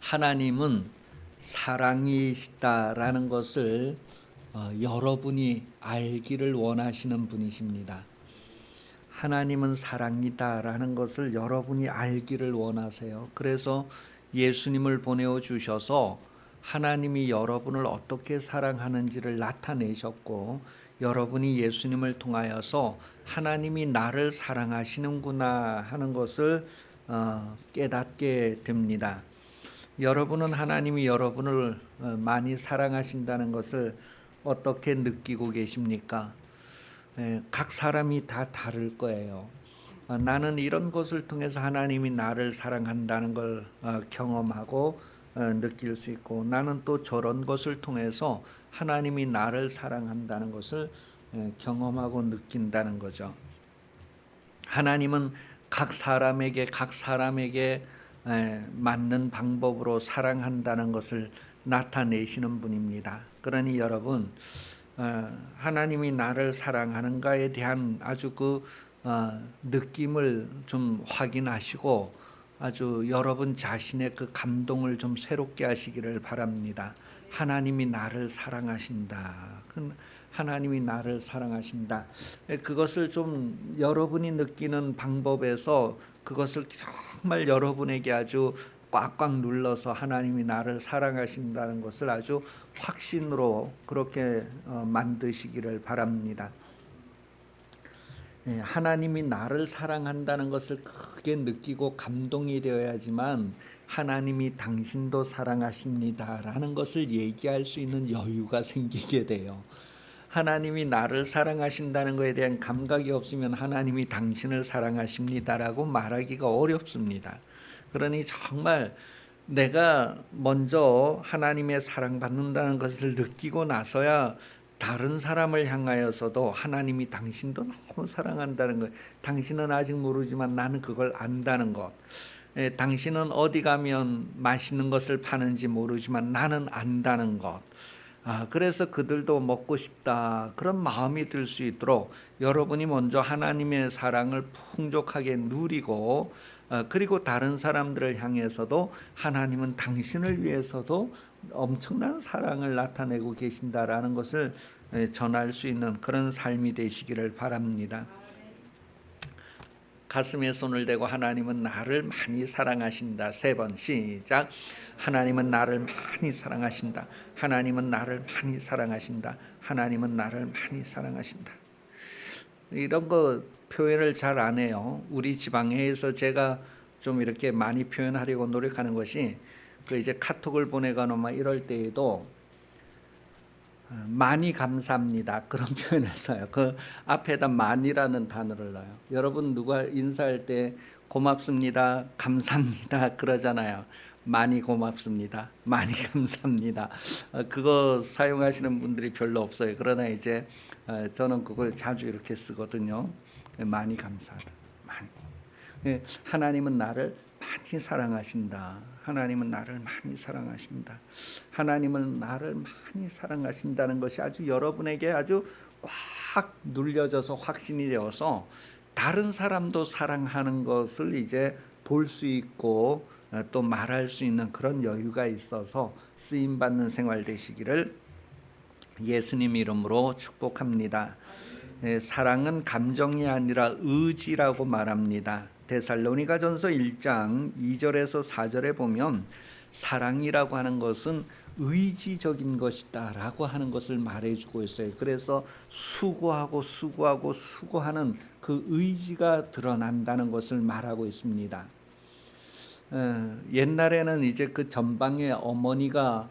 하나님은 사랑이시다라는 것을 여러분이 알기를 원하시는 분이십니다. 하나님은 사랑이다라는 것을 여러분이 알기를 원하세요. 그래서 예수님을 보내어 주셔서 하나님이 여러분을 어떻게 사랑하는지를 나타내셨고, 여러분이 예수님을 통하여서 하나님이 나를 사랑하시는구나 하는 것을 깨닫게 됩니다. 여러분은 하나님이 여러분을 많이 사랑하신다는 것을 어떻게 느끼고 계십니까? 각 사람이 다 다를 거예요. 나는 이런 것을 통해서 하나님이 나를 사랑한다는 걸 경험하고 느낄 수 있고, 나는 또 저런 것을 통해서 하나님이 나를 사랑한다는 것을 경험하고 느낀다는 거죠. 하나님은 각 사람에게 맞는 방법으로 사랑한다는 것을 나타내시는 분입니다. 그러니 여러분, 하나님이 나를 사랑하는가에 대한 아주 느낌을 좀 확인하시고, 아주 여러분 자신의 그 감동을 좀 새롭게 하시기를 바랍니다. 하나님이 나를 사랑하신다. 하나님이 나를 사랑하신다. 그것을 좀 여러분이 느끼는 방법에서 그것을 정말 여러분에게 아주 꽉꽉 눌러서 하나님이 나를 사랑하신다는 것을 아주 확신으로 그렇게 만드시기를 바랍니다. 하나님이 나를 사랑한다는 것을 크게 느끼고 감동이 되어야지만 하나님이 당신도 사랑하십니다라는 것을 얘기할 수 있는 여유가 생기게 돼요. 하나님이 나를 사랑하신다는 것에 대한 감각이 없으면 하나님이 당신을 사랑하십니다라고 말하기가 어렵습니다. 그러니 정말 내가 먼저 하나님의 사랑받는다는 것을 느끼고 나서야 다른 사람을 향하여서도 하나님이 당신도 너무 사랑한다는 것, 당신은 아직 모르지만 나는 그걸 안다는 것, 당신은 어디 가면 맛있는 것을 파는지 모르지만 나는 안다는 것, 그래서 그들도 먹고 싶다 그런 마음이 들 수 있도록 여러분이 먼저 하나님의 사랑을 풍족하게 누리고, 그리고 다른 사람들을 향해서도 하나님은 당신을 위해서도 엄청난 사랑을 나타내고 계신다라는 것을 전할 수 있는 그런 삶이 되시기를 바랍니다. 가슴에 손을 대고 하나님은 나를 많이 사랑하신다. 3번 시작. 하나님은 나를 많이 사랑하신다. 하나님은 나를 많이 사랑하신다. 하나님은 나를 많이 사랑하신다. 이런 거 표현을 잘 안 해요. 우리 지방회에서 제가 좀 이렇게 많이 표현하려고 노력하는 것이, 그 이제 카톡을 보내거나 막 이럴 때에도 많이 감사합니다 그런 표현을 써요. 그 앞에다 많이라는 단어를 넣어요. 여러분 누가 인사할 때 고맙습니다, 감사합니다 그러잖아요. 많이 고맙습니다, 많이 감사합니다. 그거 사용하시는 분들이 별로 없어요. 그러나 이제 저는 그걸 자주 이렇게 쓰거든요. 많이 감사하다. 많이. 하나님은 나를 많이 사랑하신다. 하나님은 나를 많이 사랑하신다. 하나님은 나를 많이 사랑하신다는 것이 아주 여러분에게 아주 꽉 눌려져서 확신이 되어서 다른 사람도 사랑하는 것을 이제 볼 수 있고 또 말할 수 있는 그런 여유가 있어서 쓰임받는 생활 되시기를 예수님 이름으로 축복합니다. 사랑은 감정이 아니라 의지라고 말합니다. 데살로니가전서 1장 2절에서 4절에 보면 사랑이라고 하는 것은 의지적인 것이다 라고 하는 것을 말해주고 있어요. 그래서 수고하는 그 의지가 드러난다는 것을 말하고 있습니다. 옛날에는 이제 그 전방에 어머니가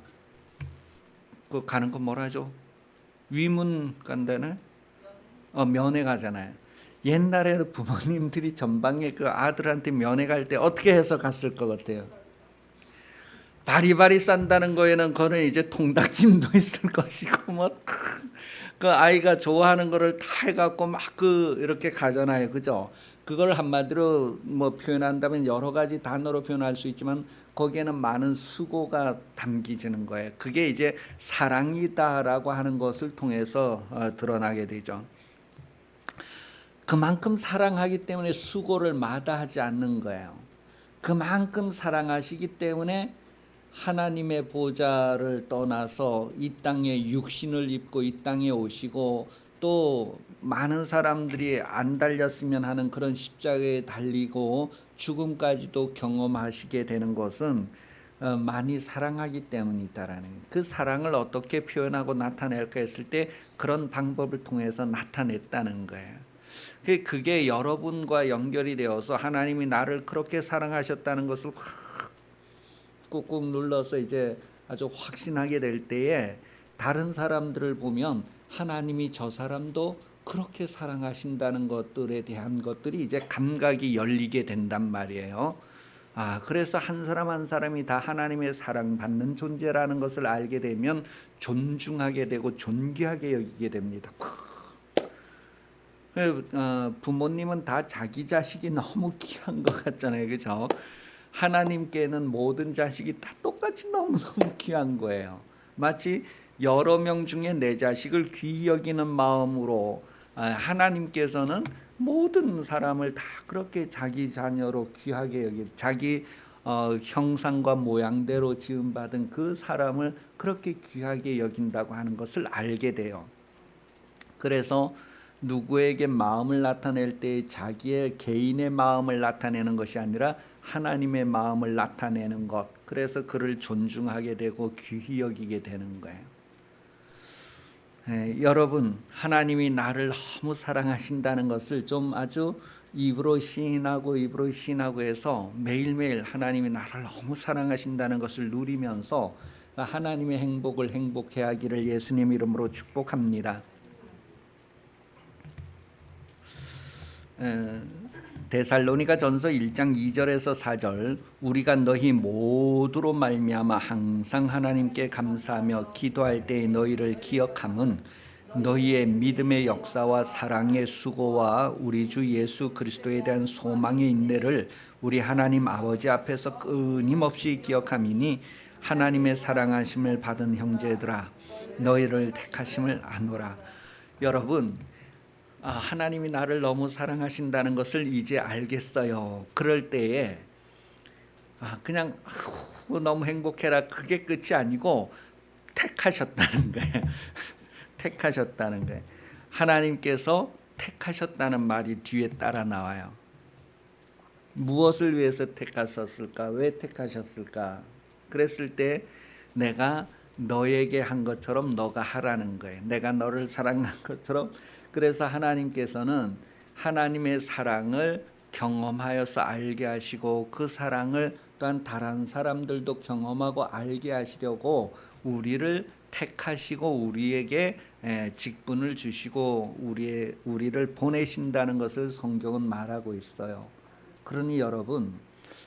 그 가는 거 뭐라 하죠? 위문 간다네? 면회 가잖아요. 옛날에는 부모님들이 전방에 그 아들한테 면회 갈 때 어떻게 해서 갔을 것 같아요? 바리바리 싼다는 거에는 그거는 이제 통닭찜도 있을 것이고 뭐 그 아이가 좋아하는 거를 다 해갖고 막 이렇게 가잖아요, 그죠? 그걸 한마디로 뭐 표현한다면 여러 가지 단어로 표현할 수 있지만 거기에는 많은 수고가 담기지는 거예요. 그게 이제 사랑이다라고 하는 것을 통해서 드러나게 되죠. 그만큼 사랑하기 때문에 수고를 마다하지 않는 거예요. 그만큼 사랑하시기 때문에 하나님의 보좌를 떠나서 이 땅에 육신을 입고 이 땅에 오시고 또 많은 사람들이 안 달렸으면 하는 그런 십자가에 달리고 죽음까지도 경험하시게 되는 것은 많이 사랑하기 때문이다라는 그 사랑을 어떻게 표현하고 나타낼까 했을 때 그런 방법을 통해서 나타냈다는 거예요. 그게 여러분과 연결이 되어서 하나님이 나를 그렇게 사랑하셨다는 것을 꾹꾹 눌러서 이제 아주 확신하게 될 때에 다른 사람들을 보면 하나님이 저 사람도 그렇게 사랑하신다는 것들에 대한 것들이 이제 감각이 열리게 된단 말이에요. 그래서 한 사람 한 사람이 다 하나님의 사랑받는 존재라는 것을 알게 되면 존중하게 되고 존귀하게 여기게 됩니다. 부모님은 다 자기 자식이 너무 귀한 것 같잖아요, 그렇죠? 하나님께는 모든 자식이 다 똑같이 너무너무 귀한 거예요. 마치 여러 명 중에 내 자식을 귀히 여기는 마음으로 하나님께서는 모든 사람을 다 그렇게 자기 자녀로 귀하게 여기 자기 형상과 모양대로 지음받은 그 사람을 그렇게 귀하게 여긴다고 하는 것을 알게 돼요. 그래서 누구에게 마음을 나타낼 때 자기의 개인의 마음을 나타내는 것이 아니라 하나님의 마음을 나타내는 것, 그래서 그를 존중하게 되고 귀히 여기게 되는 거예요. 여러분, 하나님이 나를 너무 사랑하신다는 것을 좀 아주 입으로 시인하고 해서 매일매일 하나님이 나를 너무 사랑하신다는 것을 누리면서 하나님의 행복을 행복해 하기를 예수님 이름으로 축복합니다. 데살로니가 전서 1장 2절에서 4절 우리가 너희 모두로 말미암아 항상 하나님께 감사하며 기도할 때에 너희를 기억함은 너희의 믿음의 역사와 사랑의 수고와 우리 주 예수 그리스도에 대한 소망의 인내를 우리 하나님 아버지 앞에서 끊임없이 기억함이니 하나님의 사랑하심을 받은 형제들아 너희를 택하심을 아노라. 여러분, 하나님이 나를 너무 사랑하신다는 것을 이제 알겠어요. 그럴 때에 그냥 너무 행복해라 그게 끝이 아니고 택하셨다는 거예요. 택하셨다는 거예요. 하나님께서 택하셨다는 말이 뒤에 따라 나와요. 무엇을 위해서 택하셨을까? 왜 택하셨을까? 그랬을 때 내가 너에게 한 것처럼 너가 하라는 거예요. 내가 너를 사랑한 것처럼. 그래서 하나님께서는 하나님의 사랑을 경험하여서 알게 하시고 그 사랑을 또한 다른 사람들도 경험하고 알게 하시려고 우리를 택하시고 우리에게 직분을 주시고 우리를 보내신다는 것을 성경은 말하고 있어요. 그러니 여러분,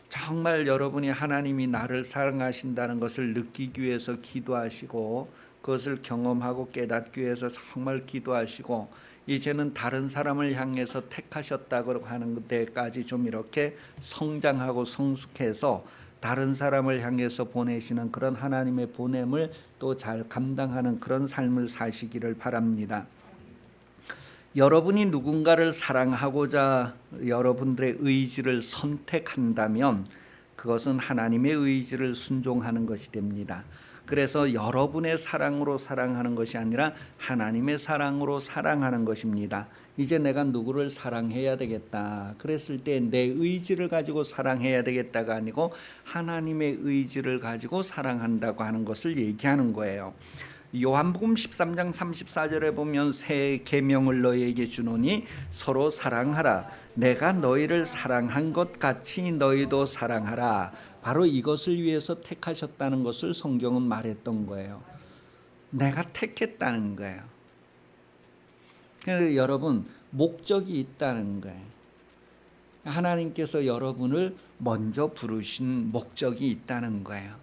정말 여러분이 하나님이 나를 사랑하신다는 것을 느끼기 위해서 기도하시고 그것을 경험하고 깨닫기 위해서 정말 기도하시고 이제는 다른 사람을 향해서 택하셨다고 하는 데까지 좀 이렇게 성장하고 성숙해서 다른 사람을 향해서 보내시는 그런 하나님의 보냄을 또 잘 감당하는 그런 삶을 사시기를 바랍니다. 여러분이 누군가를 사랑하고자 여러분들의 의지를 선택한다면 그것은 하나님의 의지를 순종하는 것이 됩니다. 그래서 여러분의 사랑으로 사랑하는 것이 아니라 하나님의 사랑으로 사랑하는 것입니다. 이제 내가 누구를 사랑해야 되겠다. 그랬을 때 내 의지를 가지고 사랑해야 되겠다가 아니고 하나님의 의지를 가지고 사랑한다고 하는 것을 얘기하는 거예요. 요한복음 13장 34절에 보면 새 계명을 너희에게 주노니 서로 사랑하라. 내가 너희를 사랑한 것 같이 너희도 사랑하라. 바로 이것을 위해서 택하셨다는 것을 성경은 말했던 거예요. 내가 택했다는 거예요. 그래서 여러분 목적이 있다는 거예요. 하나님께서 여러분을 먼저 부르신 목적이 있다는 거예요.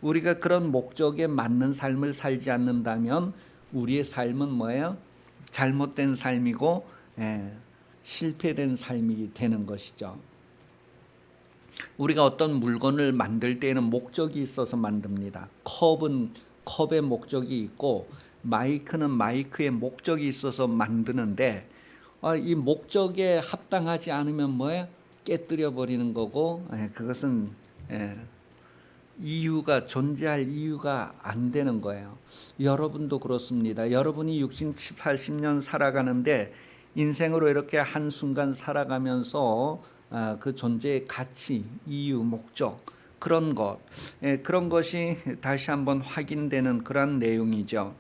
우리가 그런 목적에 맞는 삶을 살지 않는다면 우리의 삶은 뭐예요? 잘못된 삶이고 실패된 삶이 되는 것이죠. 우리가 어떤 물건을 만들 때에는 목적이 있어서 만듭니다. 컵은 컵의 목적이 있고 마이크는 마이크의 목적이 있어서 만드는데 이 목적에 합당하지 않으면 뭐예요? 깨뜨려 버리는 거고 그것은 이유가 존재할 이유가 안 되는 거예요. 여러분도 그렇습니다. 여러분이 60, 80년 살아가는데 인생으로 이렇게 한순간 살아가면서 그 존재의 가치, 이유, 목적 그런 것, 그런 것이 다시 한번 확인되는 그런 내용이죠.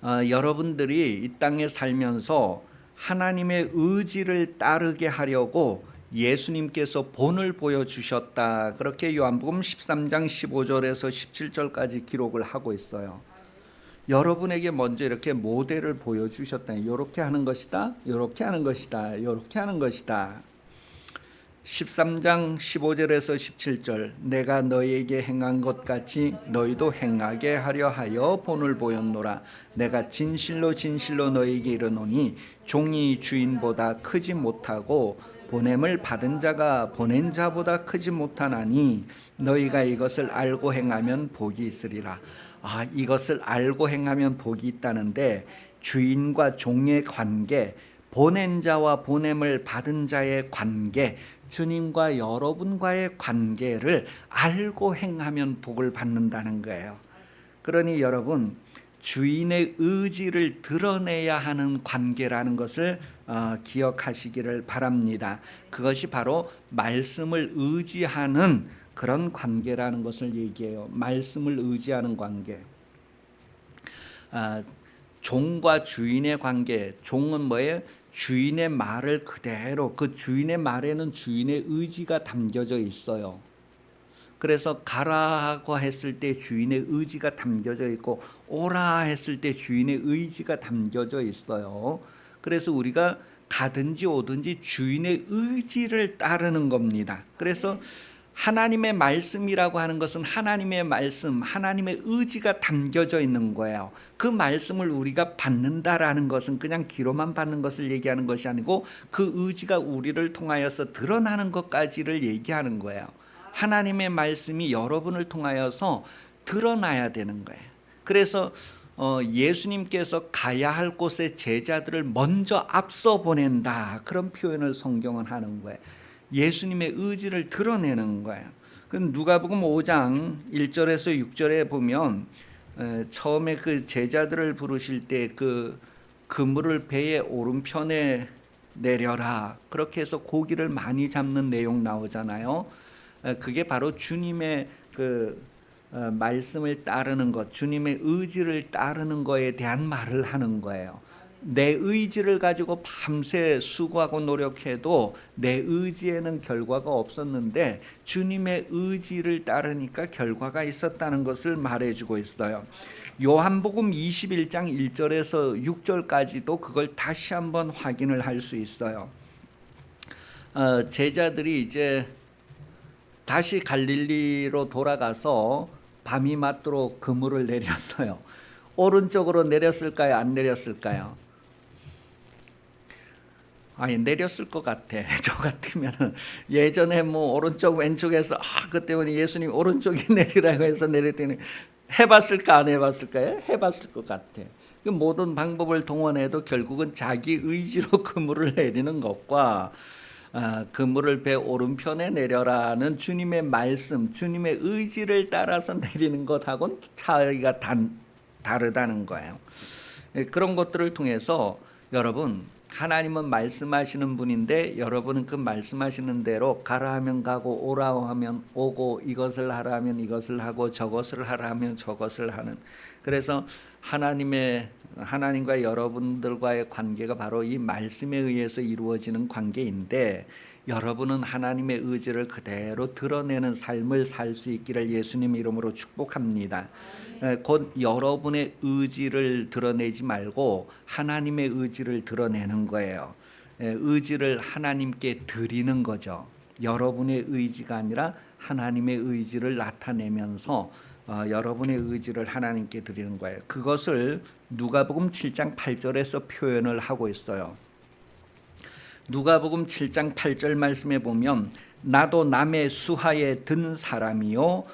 여러분들이 이 땅에 살면서 하나님의 의지를 따르게 하려고 예수님께서 본을 보여주셨다. 그렇게 요한복음 13장 15절에서 17절까지 기록을 하고 있어요. 여러분에게 먼저 이렇게 모델을 보여주셨다. 이렇게 하는 것이다. 이렇게 하는 것이다. 이렇게 하는 것이다. 13장 15절에서 17절 내가 너희에게 행한 것 같이 너희도 행하게 하려 하여 본을 보였노라. 내가 진실로 진실로 너희에게 이르노니 종이 주인보다 크지 못하고 보냄을 받은 자가 보낸 자보다 크지 못하나니 너희가 이것을 알고 행하면 복이 있으리라. 이것을 알고 행하면 복이 있다는데 주인과 종의 관계, 보낸 자와 보냄을 받은 자의 관계, 주님과 여러분과의 관계를 알고 행하면 복을 받는다는 거예요. 그러니 여러분, 주인의 의지를 드러내야 하는 관계라는 것을 기억하시기를 바랍니다. 그것이 바로 말씀을 의지하는 그런 관계라는 것을 얘기해요. 말씀을 의지하는 관계. 종과 주인의 관계. 종은 뭐예요? 주인의 말을 그대로, 그 주인의 말에는 주인의 의지가 담겨져 있어요. 그래서 가라고 했을 때 주인의 의지가 담겨져 있고 오라 했을 때 주인의 의지가 담겨져 있어요. 그래서 우리가 가든지 오든지 주인의 의지를 따르는 겁니다. 그래서 하나님의 말씀이라고 하는 것은 하나님의 말씀, 하나님의 의지가 담겨져 있는 거예요. 그 말씀을 우리가 받는다라는 것은 그냥 귀로만 받는 것을 얘기하는 것이 아니고 그 의지가 우리를 통하여서 드러나는 것까지를 얘기하는 거예요. 하나님의 말씀이 여러분을 통하여서 드러나야 되는 거예요. 그래서 예수님께서 가야 할 곳에 제자들을 먼저 앞서 보낸다. 그런 표현을 성경은 하는 거예요. 예수님의 의지를 드러내는 거예요. 누가복음 5장 1절에서 6절에 보면 처음에 그 제자들을 부르실 때 그 그물을 배의 오른편에 내려라. 그렇게 해서 고기를 많이 잡는 내용 나오잖아요. 그게 바로 주님의 그 말씀을 따르는 것, 주님의 의지를 따르는 것에 대한 말을 하는 거예요. 내 의지를 가지고 밤새 수고하고 노력해도 내 의지에는 결과가 없었는데 주님의 의지를 따르니까 결과가 있었다는 것을 말해주고 있어요. 요한복음 21장 1절에서 6절까지도 그걸 다시 한번 확인을 할 수 있어요. 제자들이 이제 다시 갈릴리로 돌아가서 밤이 맞도록 그물을 내렸어요. 오른쪽으로 내렸을까요? 안 내렸을까요? 내렸을 것 같아. 저 같으면 예전에 뭐 오른쪽 왼쪽에서 그 때문에 예수님 오른쪽에 내리라고 해서 내렸더니 해봤을까 안 해봤을까요? 해봤을 것 같아. 그 모든 방법을 동원해도 결국은 자기 의지로 그물을 내리는 것과 그물을 배 오른편에 내려라는 주님의 말씀, 주님의 의지를 따라서 내리는 것하고는 차이가 다르다는 거예요. 그런 것들을 통해서 여러분, 하나님은 말씀하시는 분인데 여러분은 그 말씀하시는 대로 가라 하면 가고 오라 하면 오고 이것을 하라 하면 이것을 하고 저것을 하라 하면 저것을 하는, 그래서 하나님과 여러분들과의 관계가 바로 이 말씀에 의해서 이루어지는 관계인데 여러분은 하나님의 의지를 그대로 드러내는 삶을 살 수 있기를 예수님 이름으로 축복합니다. 곧 여러분의 의지를 드러내지 말고 하나님의 의지를 드러내는 거예요. 의지를 하나님께 드리는 거죠. 여러분의 의지가 아니라 하나님의 의지를 나타내면서 여러분의 의지를 하나님께 드리는 거예요. 그것을 누가복음 7장 8절에서 표현을 하고 있어요. 누가복음 7장 8절 말씀에 보면 나도 남의 수하에 든 사람이요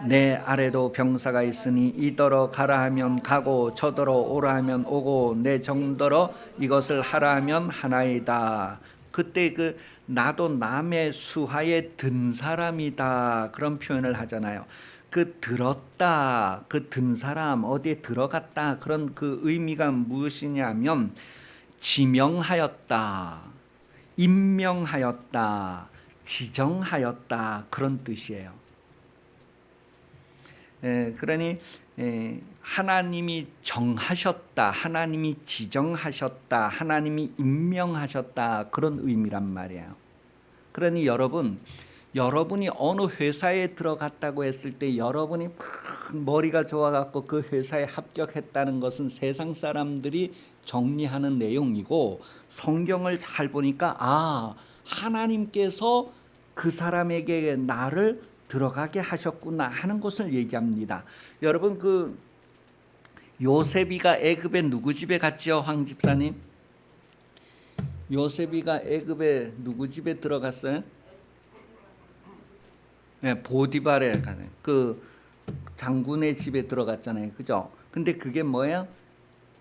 내 아래도 병사가 있으니 이더러 가라 하면 가고 저더러 오라 하면 오고 내 정더러 이것을 하라 하면 하나이다. 그때 그 나도 남의 수하에 든 사람이다 그런 표현을 하잖아요. 그 들었다, 그 든 사람, 어디에 들어갔다 그런 그 의미가 무엇이냐면 지명하였다, 임명하였다, 지정하였다 그런 뜻이에요. 그러니 하나님이 정하셨다, 하나님이 지정하셨다, 하나님이 임명하셨다 그런 의미란 말이에요. 그러니 여러분이 어느 회사에 들어갔다고 했을 때 여러분이 막 머리가 좋아갖고 그 회사에 합격했다는 것은 세상 사람들이 정리하는 내용이고, 성경을 잘 보니까 하나님께서 그 사람에게 나를 들어가게 하셨구나 하는 것을 얘기합니다. 여러분, 그 요셉이가 애굽에 누구 집에 갔죠, 황 집사님? 요셉이가 애굽에 누구 집에 들어갔어요? 네, 보디발에 가는 그 장군의 집에 들어갔잖아요, 그죠? 근데 그게 뭐예요?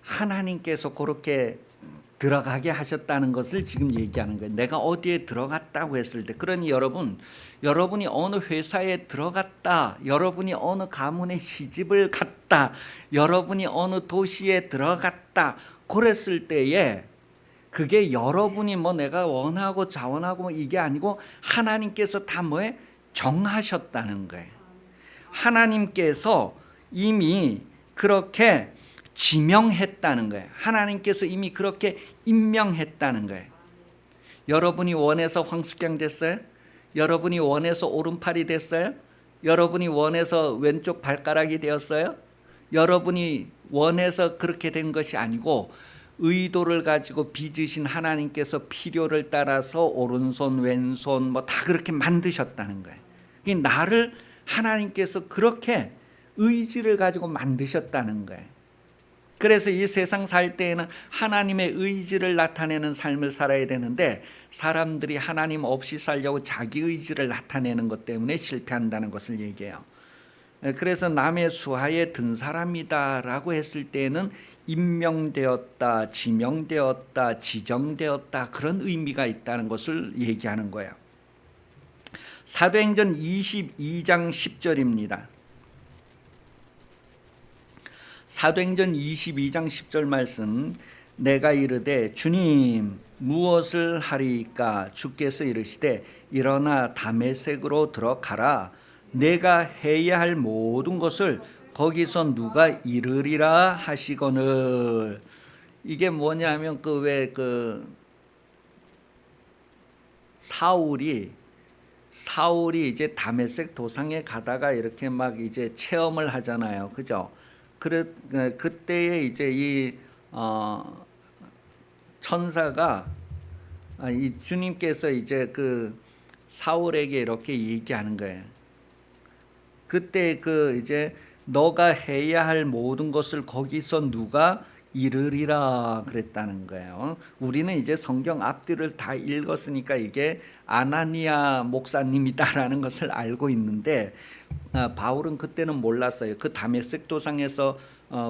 하나님께서 그렇게 들어가게 하셨다는 것을 지금 얘기하는 거예요. 내가 어디에 들어갔다고 했을 때, 그러니 여러분이 어느 회사에 들어갔다, 여러분이 어느 가문에 시집을 갔다, 여러분이 어느 도시에 들어갔다 그랬을 때에 그게 여러분이 뭐 내가 원하고 자원하고 뭐 이게 아니고 하나님께서 다 뭐에 정하셨다는 거예요. 하나님께서 이미 그렇게 지명했다는 거예요. 하나님께서 이미 그렇게 임명했다는 거예요. 여러분이 원해서 황숙양 됐어요? 여러분이 원해서 오른팔이 됐어요? 여러분이 원해서 왼쪽 발가락이 되었어요? 여러분이 원해서 그렇게 된 것이 아니고 의도를 가지고 빚으신 하나님께서 필요를 따라서 오른손 왼손 뭐 다 그렇게 만드셨다는 거예요. 나를 하나님께서 그렇게 의지를 가지고 만드셨다는 거예요. 그래서 이 세상 살 때에는 하나님의 의지를 나타내는 삶을 살아야 되는데, 사람들이 하나님 없이 살려고 자기 의지를 나타내는 것 때문에 실패한다는 것을 얘기해요. 그래서 남의 수하에 든 사람이다라고 했을 때는 임명되었다, 지명되었다, 지정되었다 그런 의미가 있다는 것을 얘기하는 거예요. 사도행전 22장 10절입니다. 사도행전 22장 10절 말씀, 내가 이르되 주님 무엇을 하리이까? 주께서 이르시되 일어나 다메섹으로 들어가라. 내가 해야 할 모든 것을 거기서 누가 이르리라 하시거늘. 이게 뭐냐면 그 사울이 이제 다메섹 도상에 가다가 이렇게 막 이제 체험을 하잖아요, 그죠? 그때에 이제 이 천사가 이 주님께서 이제 그 사울에게 이렇게 얘기하는 거예요. 그때 이제 너가 해야 할 모든 것을 거기서 누가 이르리라 그랬다는 거예요. 우리는 이제 성경 앞뒤를 다 읽었으니까 이게 아나니아 목사님이다라는 것을 알고 있는데, 바울은 그때는 몰랐어요. 그 다메섹 도상에서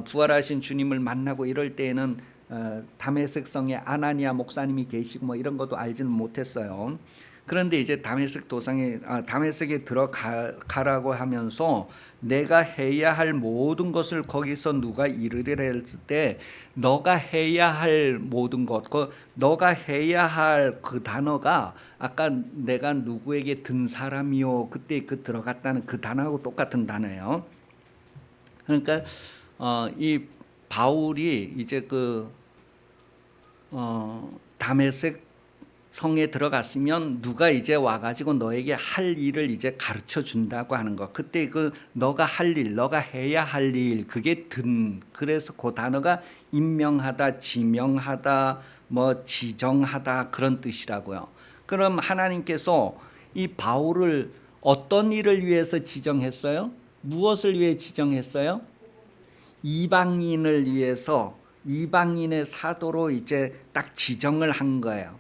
부활하신 주님을 만나고 이럴 때에는 다메섹 성에 아나니아 목사님이 계시고 뭐 이런 것도 알지는 못했어요. 그런데 이제 다메섹에 들어가라고 하면서 내가 해야 할 모든 것을 거기서 누가 이르리라 했을 때, 너가 해야 할 모든 것, 너가 해야 할 그 단어가 아까 내가 누구에게 든 사람이요 그때 그 들어갔다는 그 단어하고 똑같은 단어예요. 그러니까 이 바울이 이제 다메섹 성에 들어갔으면 누가 이제 와가지고 너에게 할 일을 이제 가르쳐 준다고 하는 거. 그때 너가 할 일, 너가 해야 할 일, 그게 그래서 그 단어가 임명하다, 지명하다, 뭐 지정하다 그런 뜻이라고요. 그럼 하나님께서 이 바울을 어떤 일을 위해서 지정했어요? 무엇을 위해 지정했어요? 이방인을 위해서, 이방인의 사도로 이제 딱 지정을 한 거예요.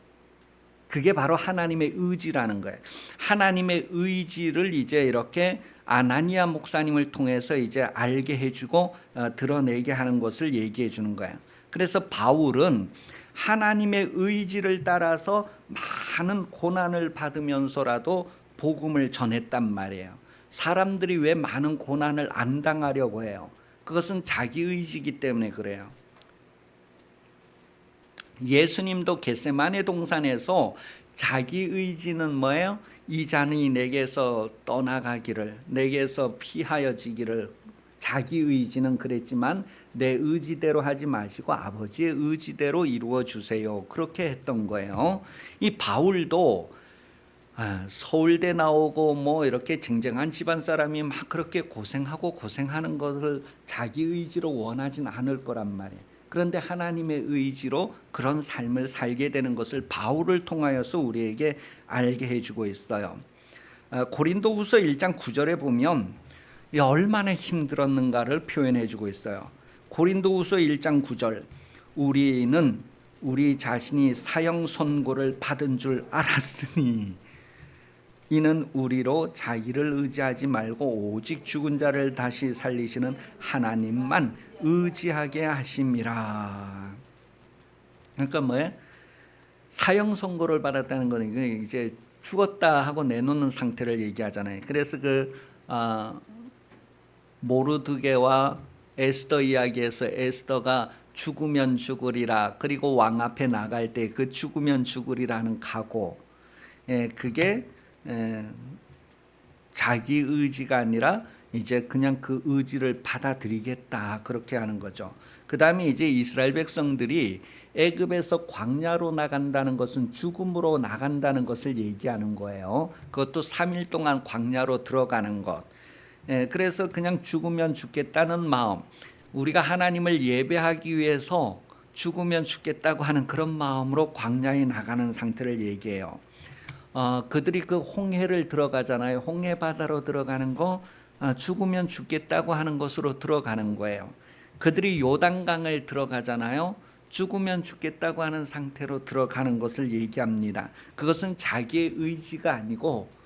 그게 바로 하나님의 의지라는 거예요. 하나님의 의지를 이제 이렇게 아나니아 목사님을 통해서 이제 알게 해주고 드러내게 하는 것을 얘기해 주는 거예요. 그래서 바울은 하나님의 의지를 따라서 많은 고난을 받으면서라도 복음을 전했단 말이에요. 사람들이 왜 많은 고난을 안 당하려고 해요? 그것은 자기 의지이기 때문에 그래요. 예수님도 겟세마네 동산에서 자기 의지는 뭐예요? 이 잔이 내게서 떠나가기를, 내게서 피하여지기를, 자기 의지는 그랬지만 내 의지대로 하지 마시고 아버지의 의지대로 이루어 주세요. 그렇게 했던 거예요. 이 바울도 서울대 나오고 뭐 이렇게 쟁쟁한 집안 사람이 막 그렇게 고생하는 것을 자기 의지로 원하진 않을 거란 말이에요. 그런데 하나님의 의지로 그런 삶을 살게 되는 것을 바울을 통하여서 우리에게 알게 해주고 있어요. 고린도후서 1장 9절에 보면 얼마나 힘들었는가를 표현해주고 있어요. 고린도후서 1장 9절, 우리는 우리 자신이 사형 선고를 받은 줄 알았으니 이는 우리로 자기를 의지하지 말고 오직 죽은 자를 다시 살리시는 하나님만 의지하게 하심이라. 그러니까 뭐예요? 사형 선고를 받았다는 거는 이제 죽었다 하고 내놓는 상태를 얘기하잖아요. 그래서 모르드게와 에스더 이야기에서 에스더가 죽으면 죽으리라, 그리고 왕 앞에 나갈 때 그 죽으면 죽으리라는 각오, 그게 자기 의지가 아니라 이제 그냥 그 의지를 받아들이겠다, 그렇게 하는 거죠. 그 다음에 이제 이스라엘 백성들이 애굽에서 광야로 나간다는 것은 죽음으로 나간다는 것을 얘기하는 거예요. 그것도 3일 동안 광야로 들어가는 것. 그래서 그냥 죽으면 죽겠다는 마음, 우리가 하나님을 예배하기 위해서 죽으면 죽겠다고 하는 그런 마음으로 광야에 나가는 상태를 얘기해요. 그들이 그 홍해를 들어가잖아요. 홍해 바다로 들어가는 거, 죽으면 죽겠다고 하는 것으로 들어가는 거예요. 그들이 요단강을 들어가잖아요. 죽으면 죽겠다고 하는 상태로 들어가는 것을 얘기합니다. 그것은 자기의 의지가 아니고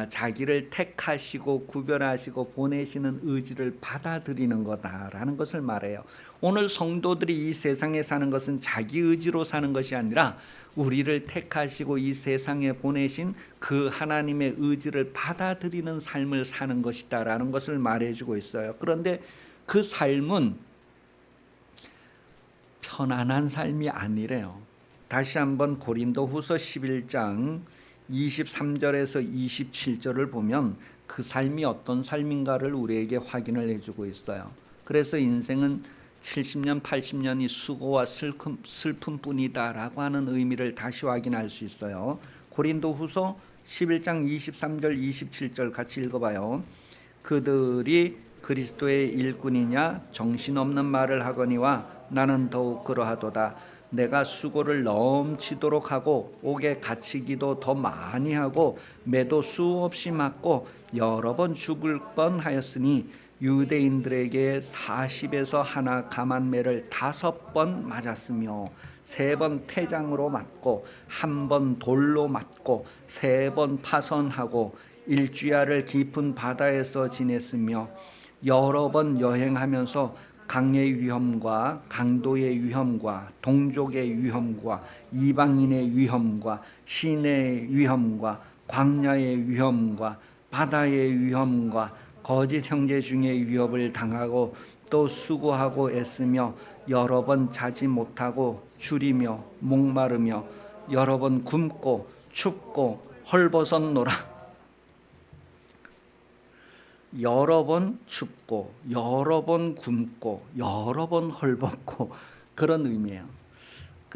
자기를 택하시고 구별하시고 보내시는 의지를 받아들이는 거다라는 것을 말해요. 오늘 성도들이 이 세상에 사는 것은 자기 의지로 사는 것이 아니라 우리를 택하시고 이 세상에 보내신 그 하나님의 의지를 받아들이는 삶을 사는 것이다라는 것을 말해주고 있어요. 그런데 그 삶은 편안한 삶이 아니래요. 다시 한번 고린도후서 11장 23절에서 27절을 보면 그 삶이 어떤 삶인가를 우리에게 확인을 해주고 있어요. 그래서 인생은 70년, 80년이 수고와 슬픔뿐이다라고 하는 의미를 다시 확인할 수 있어요. 고린도후서 11장 23절, 27절 같이 읽어봐요. 그들이 그리스도의 일꾼이냐 정신없는 말을 하거니와 나는 더욱 그러하도다. 내가 수고를 넘치도록 하고 옥에 갇히기도 더 많이 하고 매도 수없이 맞고 여러 번 죽을 뻔하였으니 유대인들에게 40에서 하나 감한매를 5번 맞았으며 3번 태장으로 맞고 1번 돌로 맞고 3번 파선하고 일주야를 깊은 바다에서 지냈으며 여러 번 여행하면서 강의 위험과 강도의 위험과 동족의 위험과 이방인의 위험과 시내의 위험과 광야의 위험과 바다의 위험과 거짓 형제 중에 위협을 당하고 또 수고하고 애쓰며 여러 번 자지 못하고 줄이며 목마르며 여러 번 굶고 춥고 헐벗었노라. 여러 번 춥고 여러 번 굶고 여러 번 헐벗고 그런 의미예요.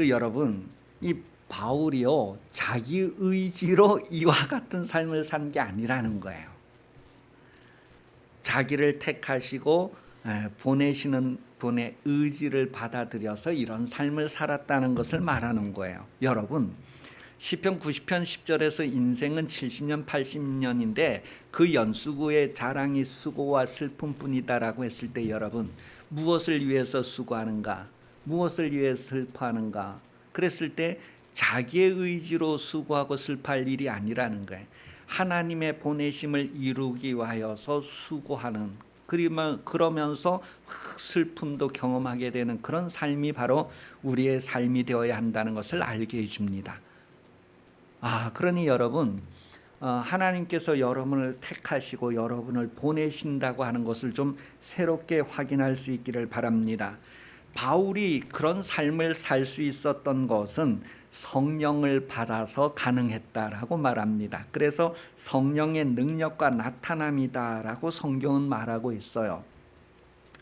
여러분, 이 바울이요 자기 의지로 이와 같은 삶을 산 게 아니라는 거예요. 자기를 택하시고 보내시는 분의 의지를 받아들여서 이런 삶을 살았다는 것을 말하는 거예요. 여러분, 시편 90편 10절에서 인생은 70년 80년인데 그 연수구의 자랑이 수고와 슬픔뿐이다라고 했을 때 여러분, 무엇을 위해서 수고하는가? 무엇을 위해서 슬퍼하는가? 그랬을 때 자기의 의지로 수고하고 슬퍼할 일이 아니라는 거예요. 하나님의 보내심을 이루기 위하여서 수고하는, 그러면서 슬픔도 경험하게 되는 그런 삶이 바로 우리의 삶이 되어야 한다는 것을 알게 해줍니다. 그러니 여러분, 하나님께서 여러분을 택하시고 여러분을 보내신다고 하는 것을 좀 새롭게 확인할 수 있기를 바랍니다. 바울이 그런 삶을 살 수 있었던 것은 성령을 받아서 가능했다라고 말합니다. 그래서 성령의 능력과 나타남이다라고 성경은 말하고 있어요.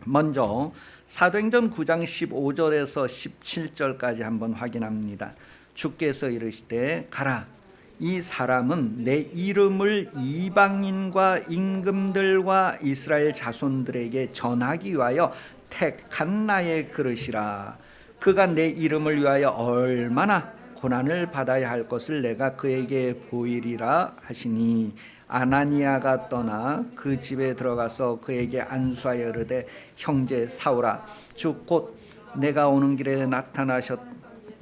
먼저 사도행전 9장 15절에서 17절까지 한번 확인합니다. 주께서 이르시되 가라, 이 사람은 내 이름을 이방인과 임금들과 이스라엘 자손들에게 전하기 위하여 택한 나의 그릇이라. 그가 내 이름을 위하여 얼마나 고난을 받아야 할 것을 내가 그에게 보이리라 하시니, 아나니아가 떠나 그 집에 들어가서 그에게 안수하여 이르되, 형제 사울아, 주 곧 내가 오는 길에 나타나셨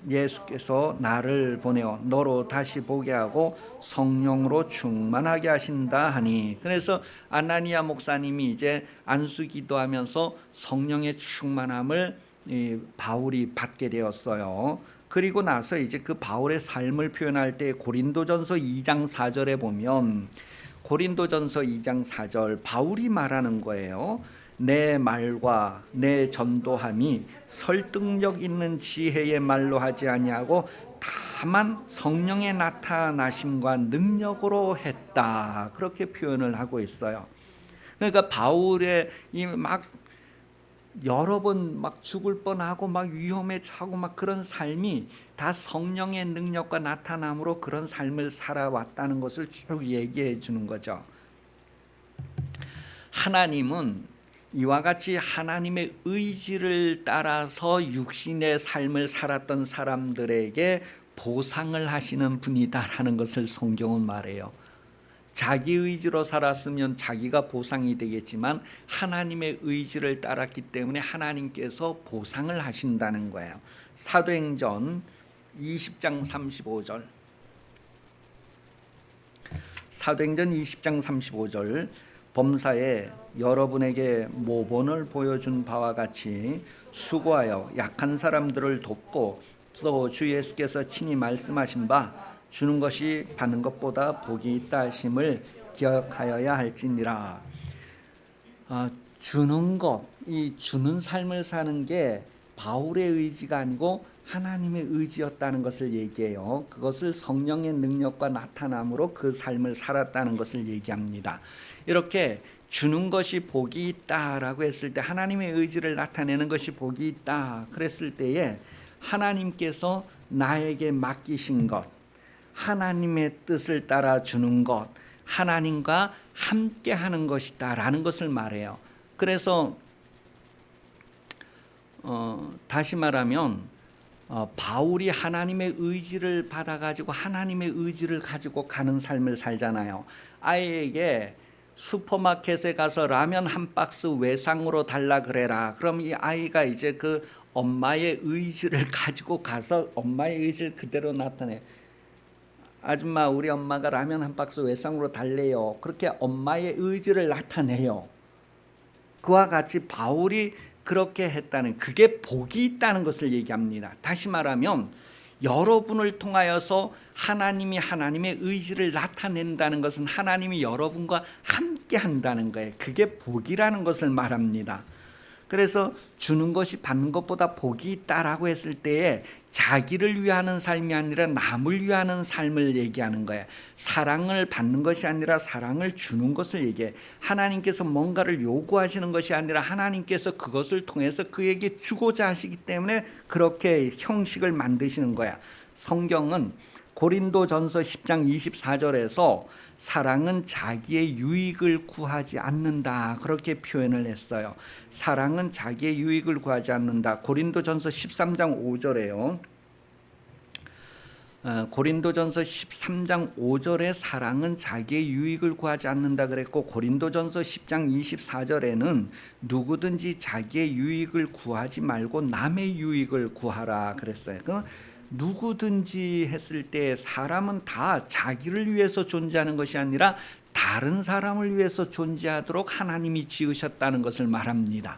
예수께서 나를 보내어 너로 다시 보게 하고 성령으로 충만하게 하신다 하니. 그래서 아나니아 목사님이 이제 안수 기도하면서 성령의 충만함을 바울이 받게 되었어요. 그리고 나서 이제 그 바울의 삶을 표현할 때 고린도전서 2장 4절에 보면, 고린도전서 2장 4절 바울이 말하는 거예요. 내 말과 내 전도함이 설득력 있는 지혜의 말로 하지 아니하고 다만 성령의 나타나심과 능력으로 했다, 그렇게 표현을 하고 있어요. 그러니까 바울의 막 여러 번 막 죽을 뻔하고 막 위험에 처하고 막 그런 삶이 다 성령의 능력과 나타남으로 그런 삶을 살아왔다는 것을 쭉 얘기해 주는 거죠. 하나님은 이와 같이 하나님의 의지를 따라서 육신의 삶을 살았던 사람들에게 보상을 하시는 분이다라는 것을 성경은 말해요. 자기 의지로 살았으면 자기가 보상이 되겠지만 하나님의 의지를 따랐기 때문에 하나님께서 보상을 하신다는 거예요. 사도행전 20장 35절, 사도행전 20장 35절, 범사에 여러분에게 모본을 보여준 바와 같이 수고하여 약한 사람들을 돕고 또 주 예수께서 친히 말씀하신 바 주는 것이 받는 것보다 복이 있다 하심을 기억하여야 할지니라. 주는 것, 이 주는 삶을 사는 게 바울의 의지가 아니고 하나님의 의지였다는 것을 얘기해요. 그것을 성령의 능력과 나타남으로 그 삶을 살았다는 것을 얘기합니다. 이렇게 주는 것이 복이 있다라고 했을 때, 하나님의 의지를 나타내는 것이 복이 있다 그랬을 때에 하나님께서 나에게 맡기신 것, 하나님의 뜻을 따라 주는 것, 하나님과 함께 하는 것이다 라는 것을 말해요. 그래서 다시 말하면 바울이 하나님의 의지를 받아가지고 하나님의 의지를 가지고 가는 삶을 살잖아요. 아이에게 슈퍼마켓에 가서 라면 한 박스 외상으로 달라 그래라. 그럼 이 아이가 이제 그 엄마의 의지를 가지고 가서 엄마의 의지를 그대로 나타내. 아줌마, 우리 엄마가 라면 한 박스 외상으로 달래요. 그렇게 엄마의 의지를 나타내요. 그와 같이 바울이 그렇게 했다는, 그게 복이 있다는 것을 얘기합니다. 다시 말하면 여러분을 통하여서 하나님이 하나님의 의지를 나타낸다는 것은 하나님이 여러분과 함께 한다는 거예요. 그게 복이라는 것을 말합니다. 그래서 주는 것이 받는 것보다 복이 있다라고 했을 때에 자기를 위하는 삶이 아니라 남을 위하는 삶을 얘기하는 거예요. 사랑을 받는 것이 아니라 사랑을 주는 것을 얘기해. 하나님께서 뭔가를 요구하시는 것이 아니라 하나님께서 그것을 통해서 그에게 주고자 하시기 때문에 그렇게 형식을 만드시는 거야. 성경은 고린도전서 10장 24절에서 사랑은 자기의 유익을 구하지 않는다, 그렇게 표현을 했어요. 사랑은 자기의 유익을 구하지 않는다. 고린도전서 13장 5절에요. 고린도전서 13장 5절에 사랑은 자기의 유익을 구하지 않는다 그랬고, 고린도전서 10장 24절에는 누구든지 자기의 유익을 구하지 말고 남의 유익을 구하라 그랬어요. 누구든지 했을 때 사람은 다 자기를 위해서 존재하는 것이 아니라 다 다른 사람을 위해서 존재하도록 하나님이 지으셨다는 것을 말합니다.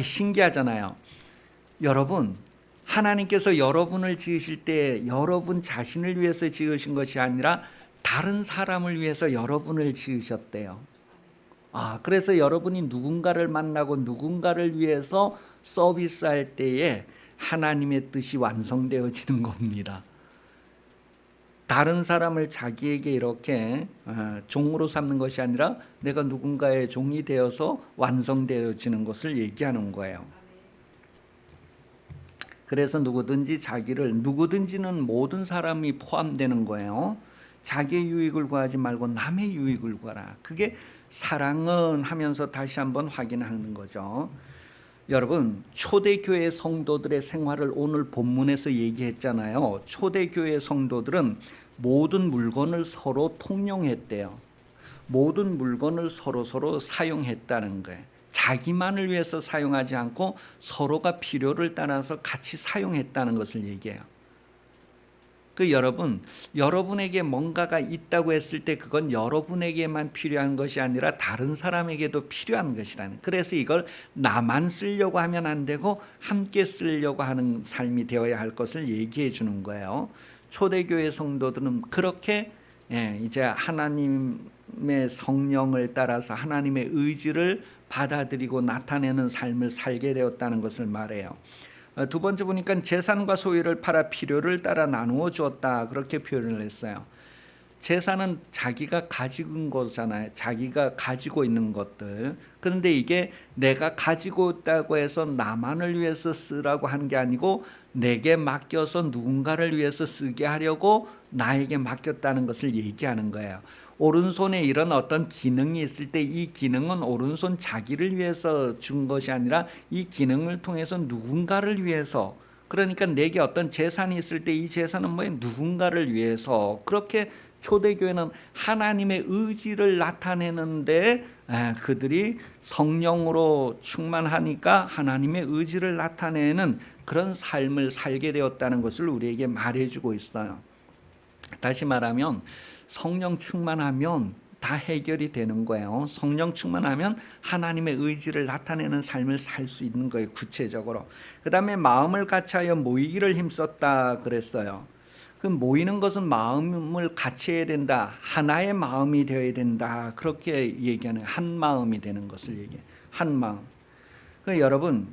신기하잖아요. 여러분, 하나님께서 여러분을 지으실 때 여러분 자신을 위해서 지으신 것이 아니라 다른 사람을 위해서 여러분을 지으셨대요. 그래서 여러분이 누군가를 만나고 누군가를 위해서 서비스할 때에 하나님의 뜻이 완성되어지는 겁니다. 다른 사람을 자기에게 이렇게 종으로 삼는 것이 아니라 내가 누군가의 종이 되어서 완성되어지는 것을 얘기하는 거예요. 그래서 누구든지는 모든 사람이 포함되는 거예요. 자기의 유익을 구하지 말고 남의 유익을 구하라. 그게 사랑은 하면서 다시 한번 확인하는 거죠. 여러분, 초대교회 성도들의 생활을 오늘 본문에서 얘기했잖아요. 초대교회 성도들은 모든 물건을 서로 통용했대요. 모든 물건을 서로 사용했다는 거예요. 자기만을 위해서 사용하지 않고 서로가 필요를 따라서 같이 사용했다는 것을 얘기해요. 여러분에게 뭔가가 있다고 했을 때 그건 여러분에게만 필요한 것이 아니라 다른 사람에게도 필요한 것이라는. 그래서 이걸 나만 쓰려고 하면 안 되고 함께 쓰려고 하는 삶이 되어야 할 것을 얘기해 주는 거예요. 초대교회 성도들은 그렇게 이제 하나님의 성령을 따라서 하나님의 의지를 받아들이고 나타내는 삶을 살게 되었다는 것을 말해요. 두 번째 보니까 재산과 소유를 팔아 필요를 따라 나누어 주었다, 그렇게 표현을 했어요. 재산은 자기가 가지고 거잖아요. 자기가 가지고 있는 것들. 그런데 이게 내가 가지고 있다고 해서 나만을 위해서 쓰라고 한 게 아니고 내게 맡겨서 누군가를 위해서 쓰게 하려고 나에게 맡겼다는 것을 얘기하는 거예요. 오른손에 이런 어떤 기능이 있을 때 이 기능은 오른손 자기를 위해서 준 것이 아니라 이 기능을 통해서 누군가를 위해서, 그러니까 내게 어떤 재산이 있을 때 이 재산은 누군가를 위해서. 그렇게 초대교회는 하나님의 의지를 나타내는데 그들이 성령으로 충만하니까 하나님의 의지를 나타내는 그런 삶을 살게 되었다는 것을 우리에게 말해주고 있어요. 다시 말하면 성령 충만하면 다 해결이 되는 거예요. 성령 충만하면 하나님의 의지를 나타내는 삶을 살 수 있는 거예요, 구체적으로. 그 다음에 마음을 같이하여 모이기를 힘썼다 그랬어요. 그 모이는 것은 마음을 같이 해야 된다. 하나의 마음이 되어야 된다. 그렇게 얘기하는, 한 마음이 되는 것을 얘기해요. 한 마음. 여러분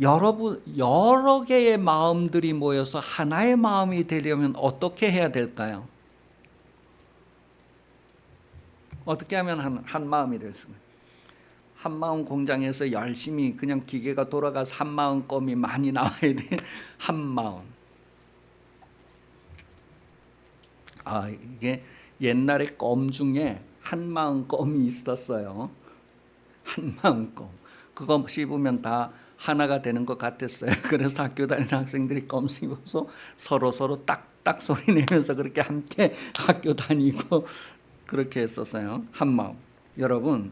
여러 개의 마음들이 모여서 하나의 마음이 되려면 어떻게 해야 될까요? 어떻게 하면 한 마음이 될 수가 있어요? 한마음 공장에서 열심히 그냥 기계가 돌아가서 한마음 껌이 많이 나와야 돼. 한마음. 이게 옛날에 껌 중에 한마음 껌이 있었어요. 한마음 껌. 그거 씹으면 다 하나가 되는 것 같았어요. 그래서 학교 다니는 학생들이 껌 씹어서 서로 딱딱 소리 내면서 그렇게 함께 학교 다니고 그렇게 했었어요. 한마음. 여러분,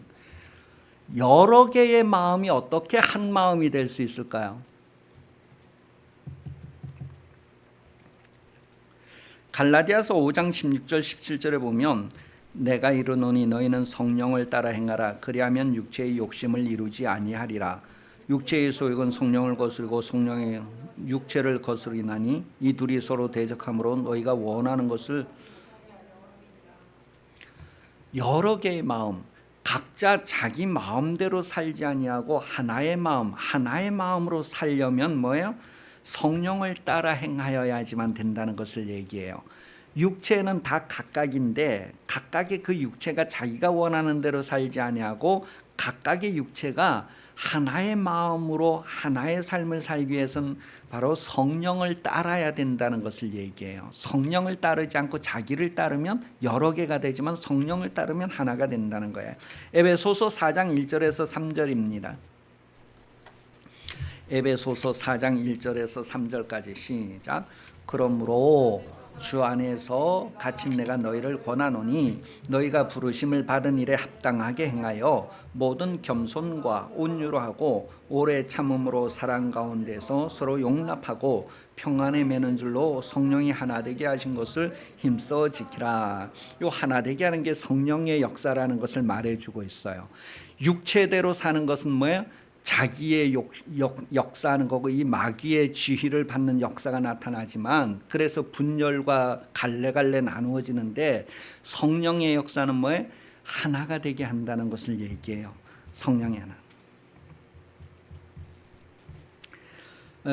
여러 개의 마음이 어떻게 한 마음이 될 수 있을까요? 갈라디아서 5장 16절 17절에 보면 내가 이르노니 너희는 성령을 따라 행하라. 그리하면 육체의 욕심을 이루지 아니하리라. 육체의 소욕은 성령을 거스르고 성령의 육체를 거스르나니 이 둘이 서로 대적하므로 너희가 원하는 것을. 여러 개의 마음, 각자 자기 마음대로 살지 아니하고 하나의 마음으로 살려면 뭐예요? 성령을 따라 행하여야지만 된다는 것을 얘기해요. 육체는 다 각각인데 각각의 그 육체가 자기가 원하는 대로 살지 아니하고 각각의 육체가 하나의 마음으로 하나의 삶을 살기 위해서는 바로 성령을 따라야 된다는 것을 얘기해요. 성령을 따르지 않고 자기를 따르면 여러 개가 되지만 성령을 따르면 하나가 된다는 거예요. 에베소서 4장 1절에서 3절입니다. 에베소서 4장 1절에서 3절까지 시작. 그러므로 주 안에서 갇힌 내가 너희를 권하노니 너희가 부르심을 받은 일에 합당하게 행하여 모든 겸손과 온유로 하고 오래 참음으로 사랑 가운데서 서로 용납하고 평안에 매는 줄로 성령이 하나 되게 하신 것을 힘써 지키라. 이 하나 되게 하는 게 성령의 역사라는 것을 말해주고 있어요. 육체대로 사는 것은 뭐예요? 자기의 역사하는 거고 이 마귀의 지휘를 받는 역사가 나타나지만 그래서 분열과 갈래갈래 나누어지는데 성령의 역사는 뭐예요? 하나가 되게 한다는 것을 얘기해요. 성령의 하나.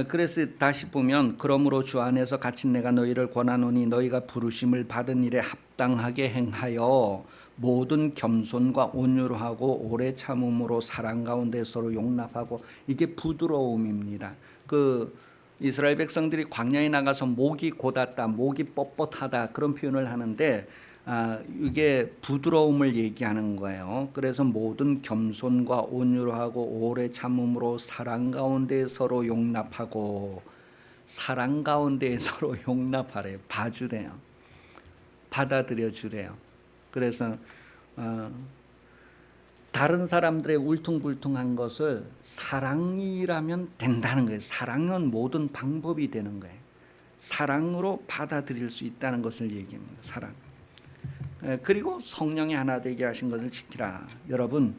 그래서 다시 보면 그러므로 주 안에서 갇힌 내가 너희를 권하노니 너희가 부르심을 받은 일에 합당하게 행하여 모든 겸손과 온유로 하고 오래 참음으로 사랑 가운데 서로 용납하고 이게 부드러움입니다. 그 이스라엘 백성들이 광야에 나가서 목이 곧았다, 목이 뻣뻣하다 그런 표현을 하는데 이게 부드러움을 얘기하는 거예요. 그래서 모든 겸손과 온유로 하고 오래 참음으로 사랑 가운데 서로 용납하고 사랑 가운데 서로 용납하래요. 봐주래요. 받아들여 주래요. 그래서 다른 사람들의 울퉁불퉁한 것을 사랑이라면 된다는 거예요. 사랑은 모든 방법이 되는 거예요. 사랑으로 받아들일 수 있다는 것을 얘기합니다. 사랑. 그리고 성령이 하나 되게 하신 것을 지키라. 여러분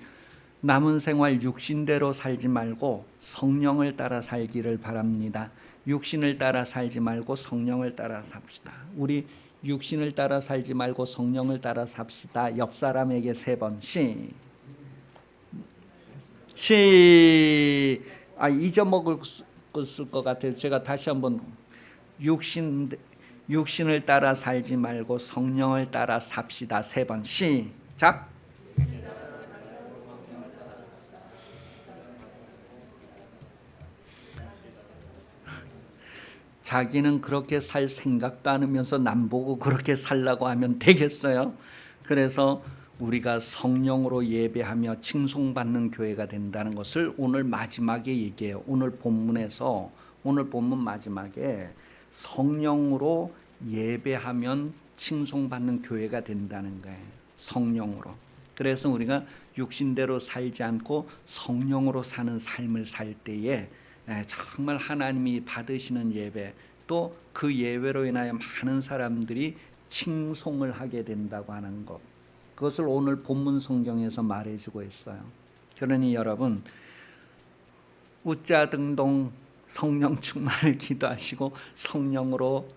남은 생활 육신대로 살지 말고 성령을 따라 살기를 바랍니다. 육신을 따라 살지 말고 성령을 따라 삽시다. 우리 육신을 따라 살지 말고 성령을 따라 삽시다. 옆 사람에게 3번 잊어먹을 것 같아요. 제가 다시 한번 육신을 따라 살지 말고 성령을 따라 삽시다. 3번 시작. 자기는 그렇게 살 생각도 않으면서 남 보고 그렇게 살라고 하면 되겠어요? 그래서 우리가 성령으로 예배하며 칭송받는 교회가 된다는 것을 오늘 마지막에 얘기해요. 오늘 본문에서 오늘 본문 마지막에 성령으로 예배하면 칭송받는 교회가 된다는 거예요. 성령으로. 그래서 우리가 육신대로 살지 않고 성령으로 사는 삶을 살 때에 정말 하나님이 받으시는 예배 또 그 예배로 인하여 많은 사람들이 칭송을 하게 된다고 하는 것, 그것을 오늘 본문 성경에서 말해주고 있어요. 그러니 여러분 우짜등동 성령 충만을 기도하시고 성령으로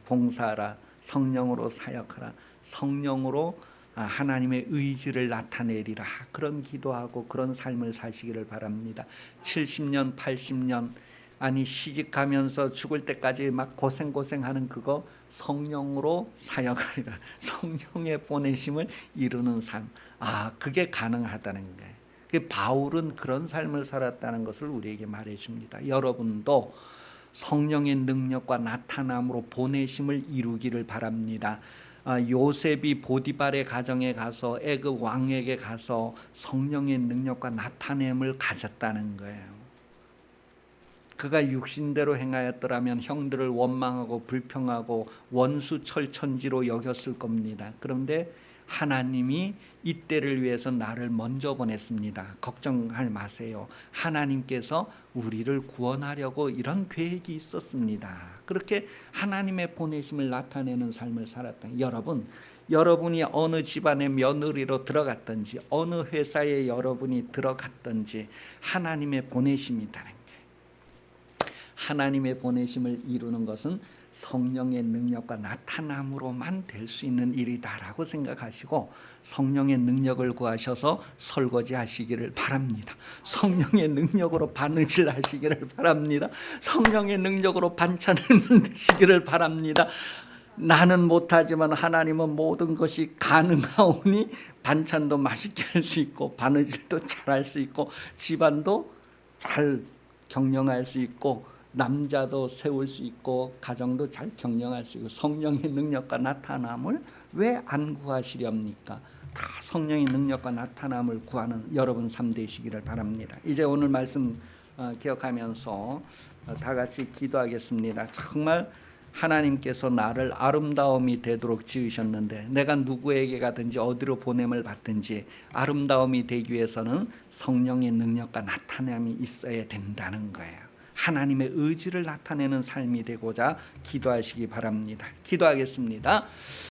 봉사하라, 성령으로 사역하라, 성령으로 하나님의 의지를 나타내리라, 그런 기도하고 그런 삶을 사시기를 바랍니다. 70년 80년 아니 시집가면서 죽을 때까지 막 고생하는 그거 성령으로 사역하리라, 성령의 보내심을 이루는 삶, 그게 가능하다는 거예요. 바울은 그런 삶을 살았다는 것을 우리에게 말해줍니다. 여러분도 성령의 능력과 나타남으로 보내심을 이루기를 바랍니다. 요셉이 보디발의 가정에 가서 애굽 왕에게 가서 성령의 능력과 나타냄을 가졌다는 거예요. 그가 육신대로 행하였더라면 형들을 원망하고 불평하고 원수철천지로 여겼을 겁니다. 그런데 하나님이 이때를 위해서 나를 먼저 보냈습니다. 걱정하지 마세요. 하나님께서 우리를 구원하려고 이런 계획이 있었습니다. 그렇게 하나님의 보내심을 나타내는 삶을 살았다. 여러분이 어느 집안의 며느리로 들어갔든지 어느 회사에 여러분이 들어갔든지 하나님의 보내심이다. 하나님의 보내심을 이루는 것은 성령의 능력과 나타남으로만 될 수 있는 일이다라고 생각하시고 성령의 능력을 구하셔서 설거지 하시기를 바랍니다. 성령의 능력으로 바느질 하시기를 바랍니다. 성령의 능력으로 반찬을 만드시기를 바랍니다. 나는 못하지만 하나님은 모든 것이 가능하오니 반찬도 맛있게 할 수 있고 바느질도 잘 할 수 있고 집안도 잘 경영할 수 있고 남자도 세울 수 있고 가정도 잘 경영할 수 있고 성령의 능력과 나타남을 왜 안 구하시렵니까? 다 성령의 능력과 나타남을 구하는 여러분 삶 되시기를 바랍니다. 이제 오늘 말씀 기억하면서 다 같이 기도하겠습니다. 정말 하나님께서 나를 아름다움이 되도록 지으셨는데 내가 누구에게 가든지 어디로 보냄을 받든지 아름다움이 되기 위해서는 성령의 능력과 나타남이 있어야 된다는 거예요. 하나님의 의지를 나타내는 삶이 되고자 기도하시기 바랍니다. 기도하겠습니다.